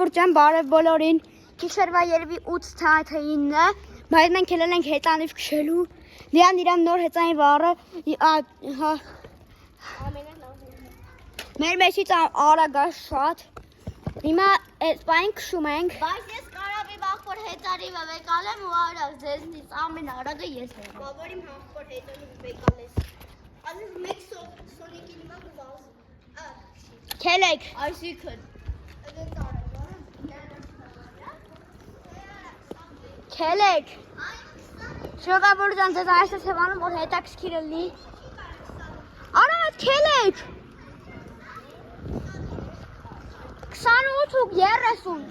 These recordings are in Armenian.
Որջան բարև բոլորին, գիշերվա երևի 8:09, բայց մենք ելել ենք հեծանիվ քշելու, Լիան իրան նոր հեծանի վառը, մեր մեջից արագ է շատ, հիմա այս պայն քշում ենք։ Բայց ես կարավի վախոր հեծանիվը վեկալ եմ ու արագ, ձեզնից ամեն արագը ես եմ։ Բավարիմ վախոր հեծանիվը վեկալ ես։ Ազիզ մեկ սոնիկին հիմա գուվազ։ Քելեք։ Այսիքն։ Քելեք։ Շոգավորջան ձեզ այս ես հևանում, որ հետաքրքիր լինի։ Արդ քելեք։ 28 ու 30։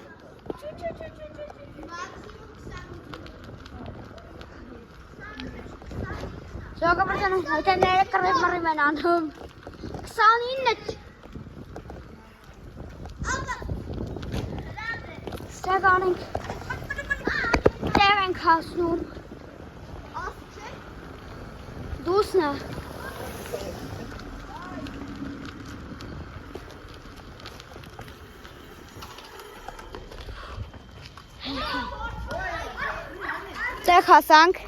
Շոգավորջան հայտանները կռիվ մռիվ են անում։ 29։ Ստեղ անենք։ Տեղ ենք հասնում։ Դուսնը։ Տեղ հասանք։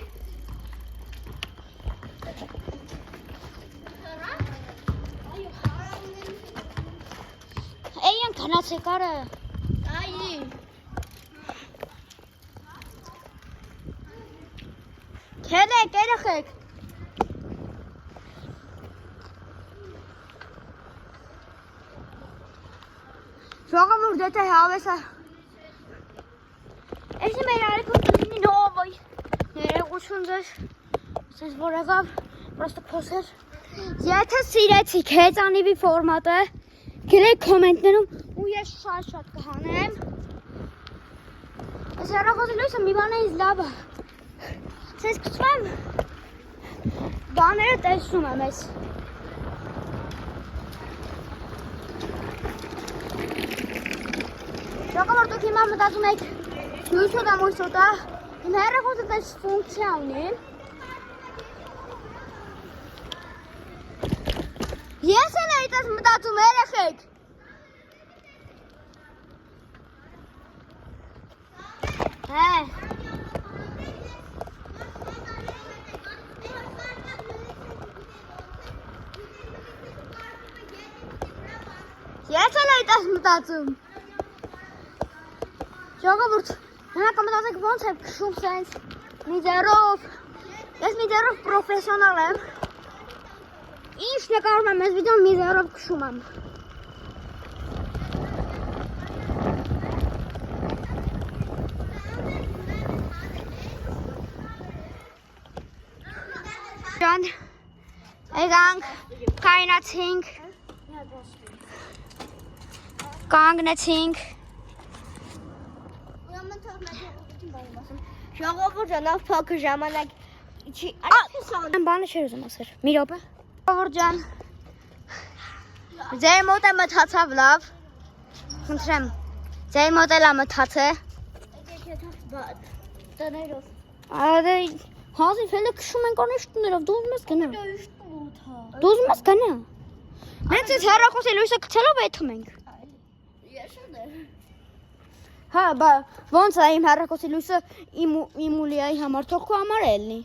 Էй են գնացեք կարը։ Այի։ Քելեք, երեխեք։ Ժողովուրդ եթե հավեսա։ Էսի մեր արիքում լինի նովոյ։ Ներեգություն ձեզ։ Ձեզ որ եղավ, պրոստը փոսեր։ Եթե սիրեցիք հեծանիվի ֆորմատը, գրեք կոմենտներում ու ես շատ կհանեմ։ Ես հեռախոսի լույսը մի բան է ինձ լավ է։ Ձեզ կցում եմ բաները տեսնում եմ ես։ Ժողովուրդ դուք հիմա մտածում եք լույսոտ է մույսոտ է, իմ հեռախոսը տես ֆունկցիա ունի։ Ես էլ էի տես մտածում երեխեք։ Հե։ Ես էլ էի տես մտածում։ Ժողովուրդ, նրանք մտածեք ոնց է քշում սենց մի ձեռով։ Ես մի ձեռով պրոֆեսիոնալ եմ։ Ինչ նկարում եմ ես վիդեոն մի ձեռով քշում եմ։ Ջան, եկանք, կայնացինք, կանգնեցինք։ Ժողովուրդ ջան, փոքր ժամանակ չի Այն բանը չէր ուզում ասել։ Մի րոպե։ Ժողովուրդ ջան։ Ձեր մոտ է մթացավ լավ։ Խնդրեմ։ Ձեր մոտ էլ է մթացե։ տներով։ Արե հազիվ հենց քշում ենք անիշ տներով, դու ուզում ես գնա։ Դու ուզում ես գնա։ Մենք այս հեռախոսի լույսը գցելով եթում ենք։ Ես էլ։ Հա, բա ոնց է իմ հեռախոսի լույսը իմ ուլիայի համար թող քո համար է լինի։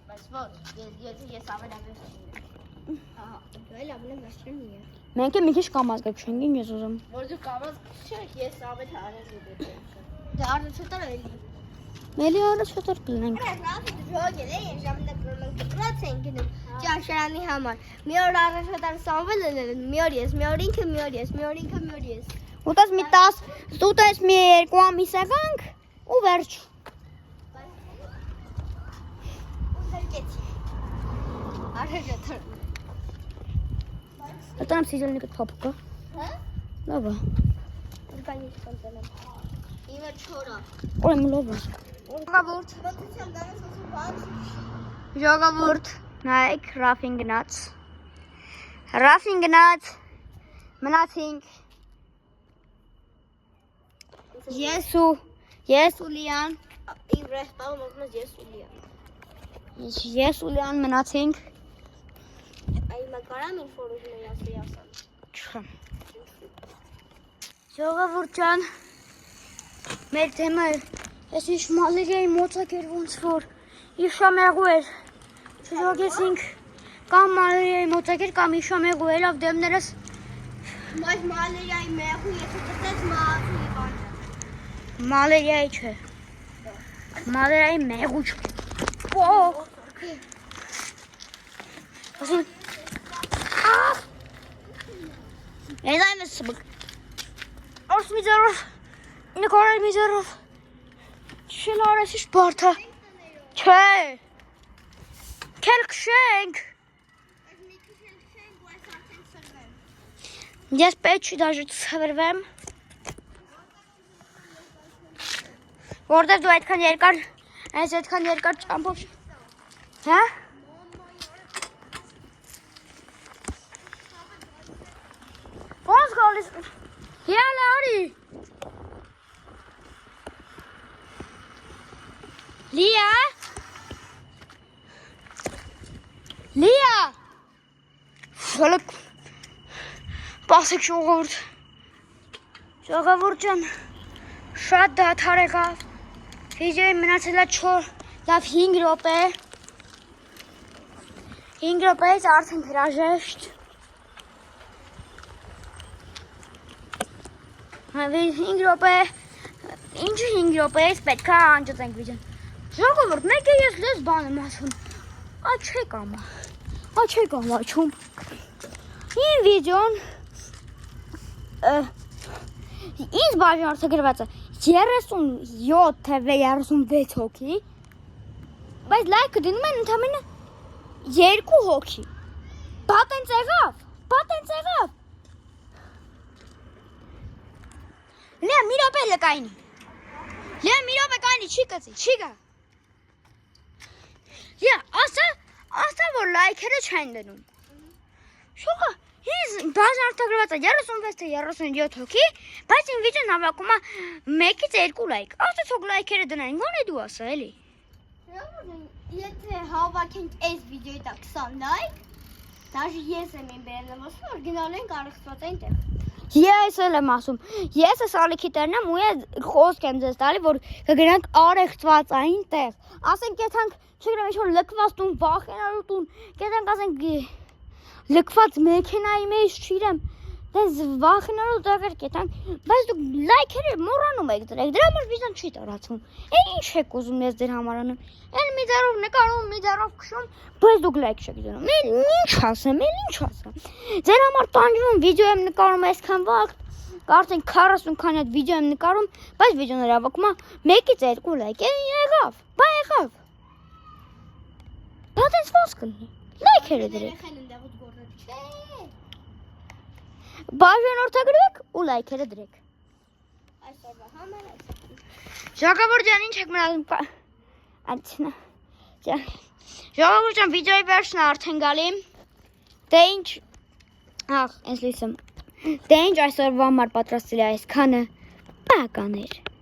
Բայց ո՞չ, ես ավելապես եմ։ Ահա, դու էլ ավելապես չեմ։ Մենք էլ մի քիչ կամազ կքշենք, ինչ ես ուզում։ Որ դու կամազ չեք, ես ավետ հարես եմ։ Դա արդյոք էլի։ Էլի առաջ հետո կլինենք։ Ռաֆի դժոգել է, ես ժամանակ կրում դրած են գնում ճաշարանի համար։ Մի օր առաջ հետո Սամվել է, մի օր ես, մի օր ինքը, մի օր ես, մի օր ինքը, մի օր ես։ Ուտես մի 10, ուտես մի 2 ամիս եկանք ու վերջ։ Ուզարկեցի։ Արհեջը թր։ Ատանամ սիզելնի կտ պապուկա։ Հա? Լավ է։ Ուրբանի չկանցանեմ։ Իմը չորա։ Ուրեմն լավ է։ Ժողովուրդ։ Մտությամբ դարս ասում բան։ Ժողովուրդ, նայեք Ռաֆին գնաց։ Ռաֆին գնաց։ Մնացինք։ Ես ու Լիան։ Իմ ռեստորան մոտնած ես ու Լիան։ Ես ու Լիան մնացինք։ Այ մակարամ ինֆորմացիա ասի ասան։ Չեմ։ Ժողովուրդ ջան, մեր թեմը ես ինչ մալերիայի մոծակ էր ոնց որ իշամեղու էր շրջագեցինք կամ մալերիայի մոծակ էր կամ իշամեղու էր լավ դեմներս Բայց մալերիայի մեղու եթե դες մահացու բանը մալերիայի չէ մալերիայի մեղու չէ ասին ես այն ես սբկ Ors միզերով նկարել միզերով Չել արես իշ բարդա Չէ Կել քշենք Ես պետք չի դաժը ծվրվեմ Որտև դու այդքան երկար Այս այդքան երկար ճամփով Հա Ոնց գալիս Հիալը արի Լիա Լիա Շալակ Պասեք ժողովուրդ ջան Շատ դադար եղավ Վիդեոյի մնացել է 4 լավ 5 րոպե 5 րոպեից արդեն հրաժեշտ 5 րոպե Ինչը 5 րոպեից պետք է անջատենք վիդեոն Ժողովուրդ մեկը ես լես բան եմ ասում Աչեք ամա աչում Իմ վիդեոն Ինձ բաժին արձակրված է 37 թե 36 հոգի Բայց լայքը դնում են ընդամենը 2 հոգի Բատենց եղավ Լիա մի րոպե լկայնի Լիա մի րոպե կայնի չի կծի չի գա Լիա ասա որ լայքերը չեն դնում Շուկա Ինձ բաժին արձակրված է 36 թե 37 հոգի Բայց իմ վիդեոն հավաքում է 1-ից 2 լայք Ասացոք լայքերը դնային գոնե դու ասա էլի Եթե հավաքենք այս վիդեոյի տակ 20 լայք Դաժե ես եմ իմ բերել ասում որ գնալ ենք առեղծված այնտեղ Ես էլ եմ ասում Ես ես ալիքի տերն եմ ու ես խոսք եմ ձեզ տալի որ կգնանք առեղծված այնտեղ Ասենք կեթանք չգրեմ ինչ որ լքված տուն վախենալու տուն Կեթանք ասենք լքված մեքենայի մեջ չիրեմ Դες վախենալու տեղեր կեթանք Բայց դուք լայքերը մոռանում եք դրեք Դրա համար վիդեոն չի տարածվում Էլ ինչ եք ուզում ես ձեր համար անում Էլ մի ձեռով նկարում, մի ձեռով քշում Բայց դուք լայք չեք դնում Էլ ինչ ասեմ Ձեր համար տանջվում վիդեո եմ նկարում այսքան վաղ Արդեն 40 քանի հատ վիդեո եմ նկարում Բայց վիդեոն հավաքում է 1-ից 2 լայք Եղավ Բա դες ոնց կլինի Լայքերը դրեք Բաժանորդագրվեք ու լայքերը դրեք Այսօրվա համար Ժողովուրդ ջան ինչ եք մնացում Ժողովուրդ ջան վիդեոյի վերջն արդեն գալի Դե ինչ Ահ, ես լույսը Դե ինչ այսօրվա համար պատրաստել է այսքանը Բականեր